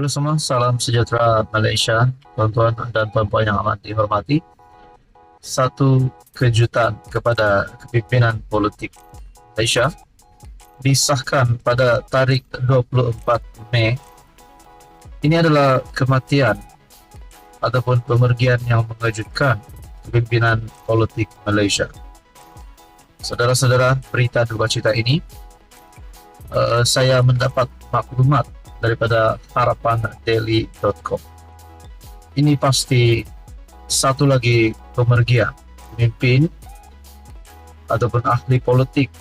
Halo semua, salam sejahtera Malaysia, tuan-tuan dan puan-puan yang amat dihormati. Satu kejutan kepada kepimpinan politik Malaysia disahkan pada tarikh 24 Mei. Ini adalah kematian ataupun pemergian yang mengejutkan kepimpinan politik Malaysia. Saudara-saudara, berita duka cita ini saya mendapat maklumat daripada harapandaily.com. Ini pasti satu lagi pemergian pemimpin ataupun ahli politik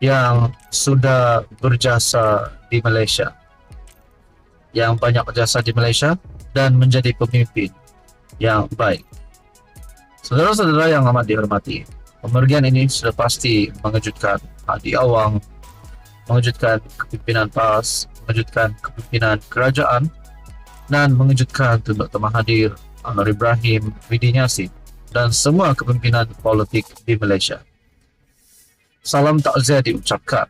yang sudah berjasa di Malaysia, yang banyak berjasa di Malaysia dan menjadi pemimpin yang baik. Saudara-saudara yang amat dihormati, pemergian ini sudah pasti mengejutkan Hadi Awang, mengejutkan kepimpinan PAS, mengejutkan kepimpinan kerajaan, dan mengejutkan Tun Dr. Mahathir, Anwar Ibrahim, Widi Nyasin, dan semua kepimpinan politik di Malaysia. Salam takziah diucapkan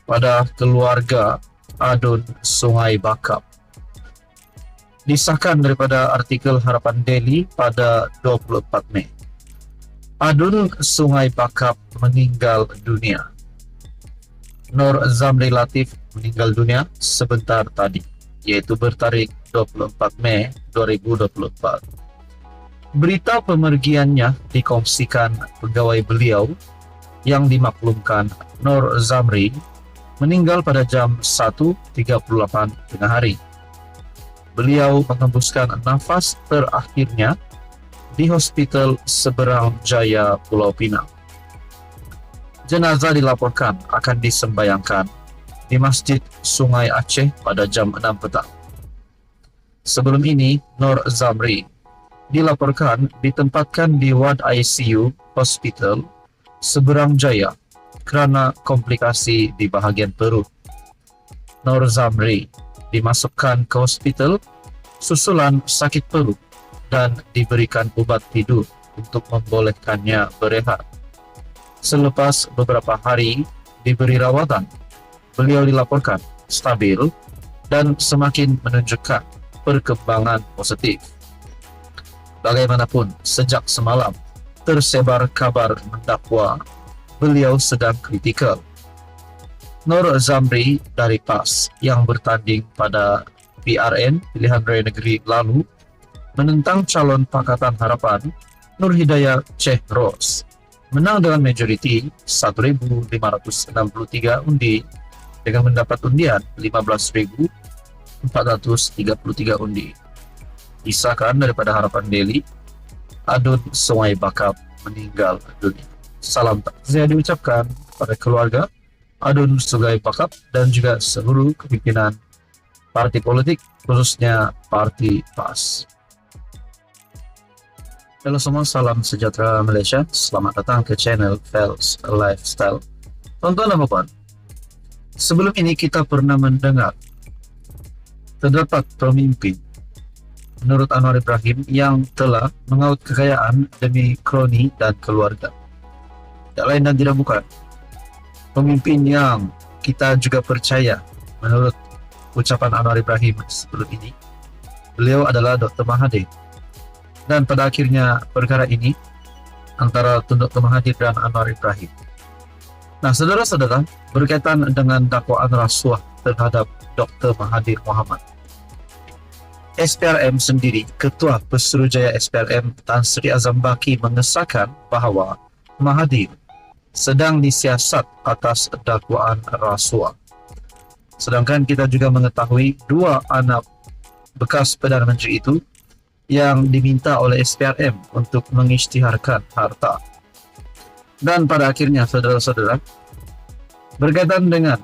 pada keluarga Adun Sungai Bakap. Disahkan daripada artikel Harapan Daily pada 24 Mei. Adun Sungai Bakap meninggal dunia. Nur Zamri Latif meninggal dunia sebentar tadi, yaitu bertarikh 24 Mei 2024. Berita pemergiannya dikongsikan pegawai beliau yang dimaklumkan Nur Zamri meninggal pada jam 1.38 tengah hari. Beliau mengembuskan nafas terakhirnya di Hospital Seberang Jaya, Pulau Pinang. Jenazah dilaporkan akan disembayangkan di Masjid Sungai Aceh pada jam 6 petang. Sebelum ini, Nur Zamri dilaporkan ditempatkan di ward ICU Hospital Seberang Jaya kerana komplikasi di bahagian perut. Nur Zamri dimasukkan ke hospital susulan sakit perut dan diberikan ubat tidur untuk membolehkannya berehat. Selepas beberapa hari diberi rawatan, beliau dilaporkan stabil dan semakin menunjukkan perkembangan positif. Bagaimanapun, sejak semalam tersebar kabar mendakwa beliau sedang kritikal. Nur Zamri dari PAS yang bertanding pada PRN Pilihan Raya Negeri lalu menentang calon Pakatan Harapan Nur Hidayah Sheikh Ros menang dengan majoriti 1.563 undi dengan mendapat undian 15.433 undi. Disahkan daripada Harapan Daily, Adun Sungai Bakap meninggal dunia. Salam takziah diucapkan pada keluarga Adun Sungai Bakap dan juga seluruh kepimpinan parti politik, khususnya parti PAS. Halo semua, salam sejahtera Malaysia. Selamat datang ke channel Fels Lifestyle. Tuan-tuan dan puan, sebelum ini kita pernah mendengar terdapat pemimpin menurut Anwar Ibrahim yang telah mengaut kekayaan demi kroni dan keluarga. Tidak lain dan tidak bukan, pemimpin yang kita juga percaya menurut ucapan Anwar Ibrahim sebelum ini, beliau adalah Dr. Mahathir. Dan pada akhirnya perkara ini antara Tun Dr. Mahathir dan Anwar Ibrahim. Nah, saudara-saudara, berkaitan dengan dakwaan rasuah terhadap Dr. Mahathir Mohamad, SPRM sendiri, Ketua Pesuruhjaya SPRM Tan Sri Azam Baki mengesahkan bahawa Mahathir sedang disiasat atas dakwaan rasuah. Sedangkan kita juga mengetahui dua anak bekas Perdana Menteri itu yang diminta oleh SPRM untuk mengisytiharkan harta. Dan pada akhirnya, saudara-saudara, berkaitan dengan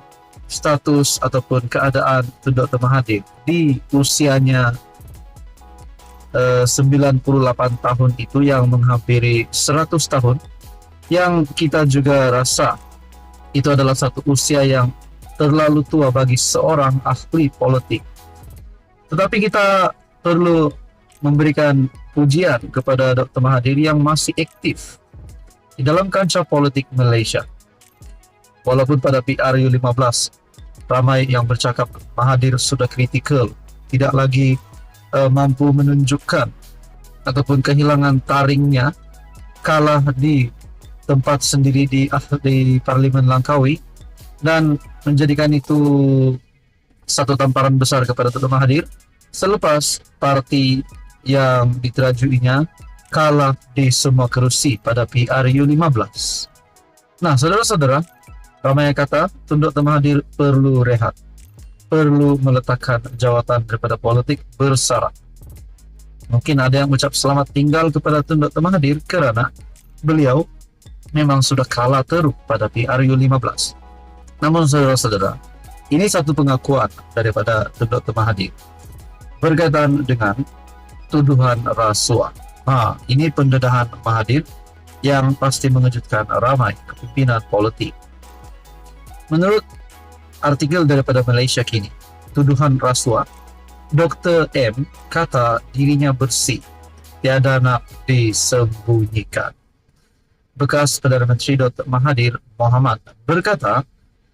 status ataupun keadaan Tun Dr. Mahathir di usianya 98 tahun itu, yang menghampiri 100 tahun, yang kita juga rasa itu adalah satu usia yang terlalu tua bagi seorang ahli politik. Tetapi kita perlu memberikan pujian kepada Dr. Mahathir yang masih aktif di dalam kancah politik Malaysia. Walaupun pada PRU 15 Ramai yang bercakap Mahathir sudah kritikal, tidak lagi mampu menunjukkan ataupun kehilangan taringnya kalah di tempat sendiri di Parlimen Langkawi, dan menjadikan itu satu tamparan besar kepada Tun Mahathir selepas parti yang diterajuinya kalah di semua kerusi pada PRU15. Nah, saudara-saudara, ramai yang kata Tun Dr. Mahathir perlu rehat, perlu meletakkan jawatan daripada politik bersara. Mungkin ada yang ucap selamat tinggal kepada Tun Dr. Mahathir kerana beliau memang sudah kalah teruk pada PRU15. Namun saudara-saudara, ini satu pengakuan daripada Tun Dr. Mahathir berkaitan dengan tuduhan rasuah. Ini pendedahan Mahathir yang pasti mengejutkan ramai kepimpinan politik. Menurut artikel daripada Malaysia Kini, tuduhan rasuah, Dr. M kata dirinya bersih, tiada nak disembunyikan. Bekas Perdana Menteri Dr. Mahathir Mohamad berkata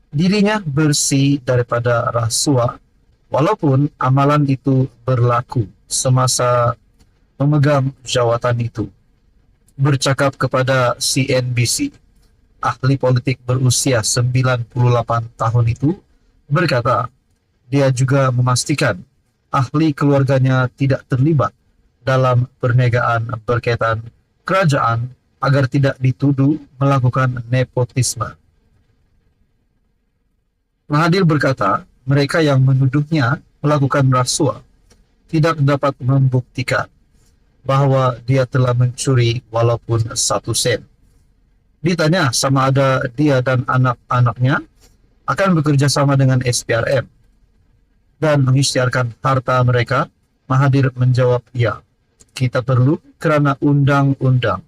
dirinya bersih daripada rasuah walaupun amalan itu berlaku semasa memegang jawatan itu. Bercakap kepada CNBC, ahli politik berusia 98 tahun itu berkata dia juga memastikan ahli keluarganya tidak terlibat dalam perniagaan berkaitan kerajaan agar tidak dituduh melakukan nepotisme. Mahathir berkata mereka yang menuduhnya melakukan rasuah tidak dapat membuktikan bahawa dia telah mencuri walaupun 1 sen. Ditanya sama ada dia dan anak-anaknya akan bekerja sama dengan SPRM dan mengisytiharkan harta mereka, Mahathir menjawab ya. Kita perlu kerana undang-undang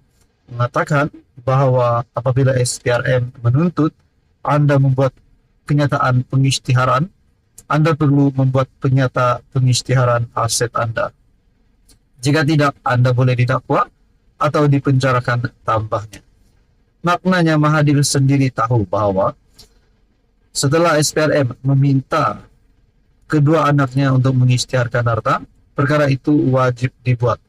mengatakan bahawa apabila SPRM menuntut anda membuat kenyataan pengisytiharan, anda perlu membuat penyata pengisytiharan aset anda. Jika tidak, anda boleh didakwa atau dipenjarakan tambahnya. Maknanya Mahathir sendiri tahu bahawa setelah SPRM meminta kedua anaknya untuk mengisytiharkan harta, perkara itu wajib dibuat.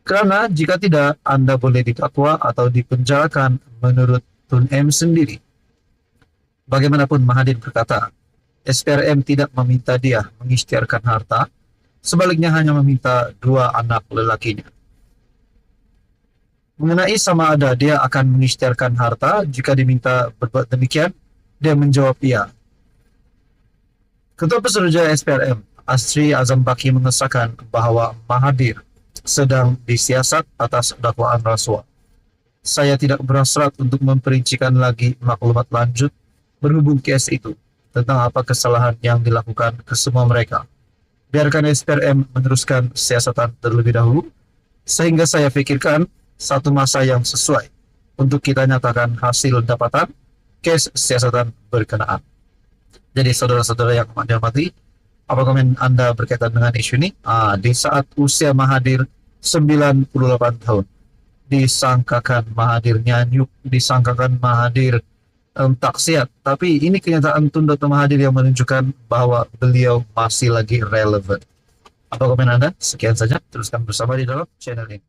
Kerana jika tidak, anda boleh didakwa atau dipenjarakan menurut Tun M sendiri. Bagaimanapun Mahathir berkata, SPRM tidak meminta dia mengisytiharkan harta, sebaliknya hanya meminta 2 anak lelakinya. Mengenai sama ada dia akan mengisytiharkan harta jika diminta berbuat demikian, dia menjawab ya. Ketua Pesuruhjaya SPRM, Asri Azam Baki mengesahkan bahawa Mahathir sedang disiasat atas dakwaan rasuah. Saya tidak berhasrat untuk memperincikan lagi maklumat lanjut berhubung kes itu tentang apa kesalahan yang dilakukan ke semua mereka. Biarkan SPRM meneruskan siasatan terlebih dahulu, sehingga saya fikirkan satu masa yang sesuai untuk kita nyatakan hasil dapatan kes siasatan berkenaan. Jadi saudara-saudara yang dihormati, apa komen anda berkaitan dengan isu ini? Di saat usia Mahathir 98 tahun, disangkakan Mahathir nyanyuk, disangkakan Mahathir taksiat, tapi ini kenyataan Tun Dr. Mahathir yang menunjukkan bahwa beliau masih lagi relevan. Apa komen anda? Sekian saja, teruskan bersama di dalam channel ini.